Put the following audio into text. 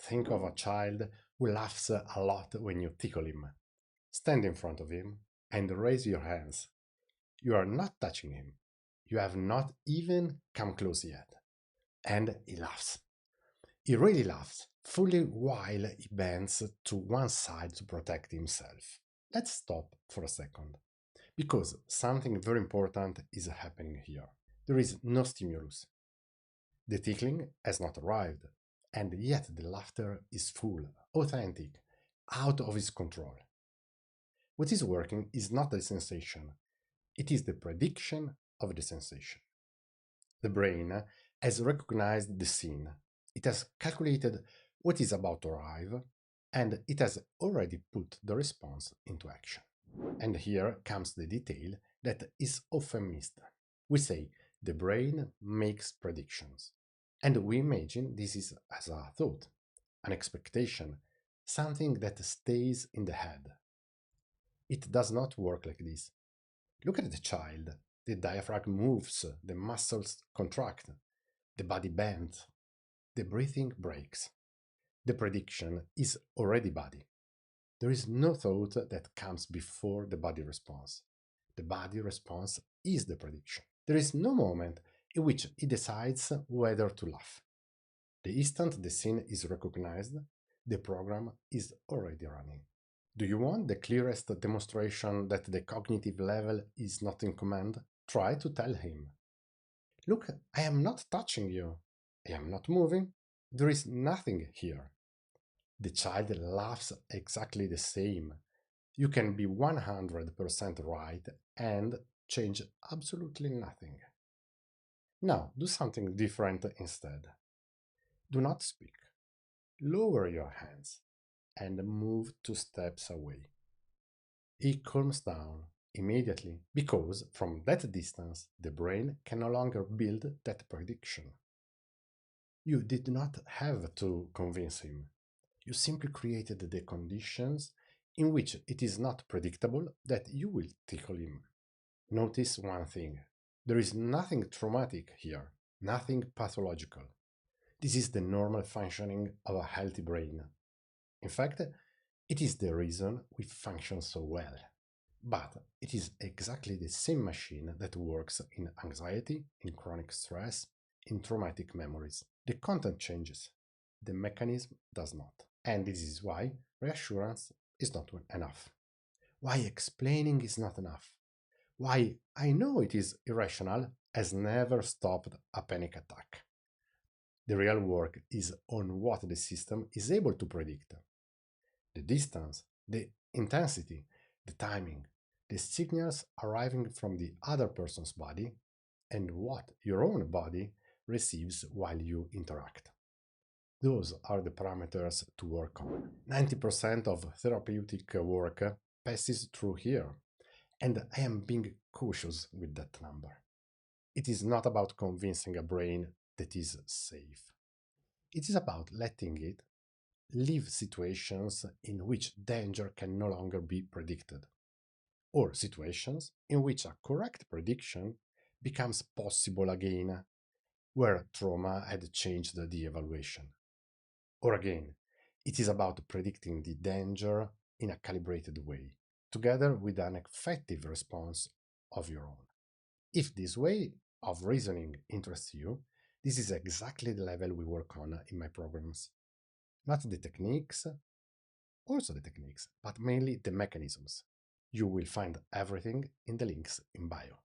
think of a child who laughs a lot when you tickle him. Stand in front of him and raise your hands. You are not touching him. You have not even come close yet. And he laughs. He really laughs, fully while he bends to one side to protect himself. Let's stop for a second, because something very important is happening here. There is no stimulus. The tickling has not arrived, and yet the laughter is full, authentic, out of his control. What is working is not the sensation, it is the prediction of the sensation. The brain has recognized the scene, it has calculated what is about to arrive, and it has already put the response into action. And here comes the detail that is often missed. We say the brain makes predictions, and we imagine this is as a thought, an expectation, something that stays in the head. It does not work like this. Look at the child. The diaphragm moves, the muscles contract, the body bends, the breathing breaks. The prediction is already body. There is no thought that comes before the body response. The body response is the prediction. There is no moment in which it decides whether to laugh. The instant the scene is recognized, the program is already running. Do you want the clearest demonstration that the cognitive level is not in command? Try to tell him, "Look, I am not touching you. I am not moving. There is nothing here." The child laughs exactly the same. You can be 100% right and change absolutely nothing. Now, do something different instead. Do not speak. Lower your hands and move 2 steps away. He calms down immediately because from that distance the brain can no longer build that prediction. You did not have to convince him. You simply created the conditions in which it is not predictable that you will tickle him. Notice one thing. There is nothing traumatic here, nothing pathological. This is the normal functioning of a healthy brain. In fact, it is the reason we function so well. But it is exactly the same machine that works in anxiety, in chronic stress, in traumatic memories. The content changes, the mechanism does not. And this is why reassurance is not enough. Why explaining is not enough. Why I know it is irrational has never stopped a panic attack. The real work is on what the system is able to predict. The distance, the intensity, the timing, the signals arriving from the other person's body, and what your own body receives while you interact. Those are the parameters to work on. 90% of therapeutic work passes through here, and I am being cautious with that number. It is not about convincing a brain that is safe. It is about letting it live situations in which danger can no longer be predicted, or situations in which a correct prediction becomes possible again, where trauma had changed the evaluation. Or again, it is about predicting the danger in a calibrated way, together with an effective response of your own. If this way of reasoning interests you, this is exactly the level we work on in my programs. Not the techniques, also the techniques, but mainly the mechanisms. You will find everything in the links in bio.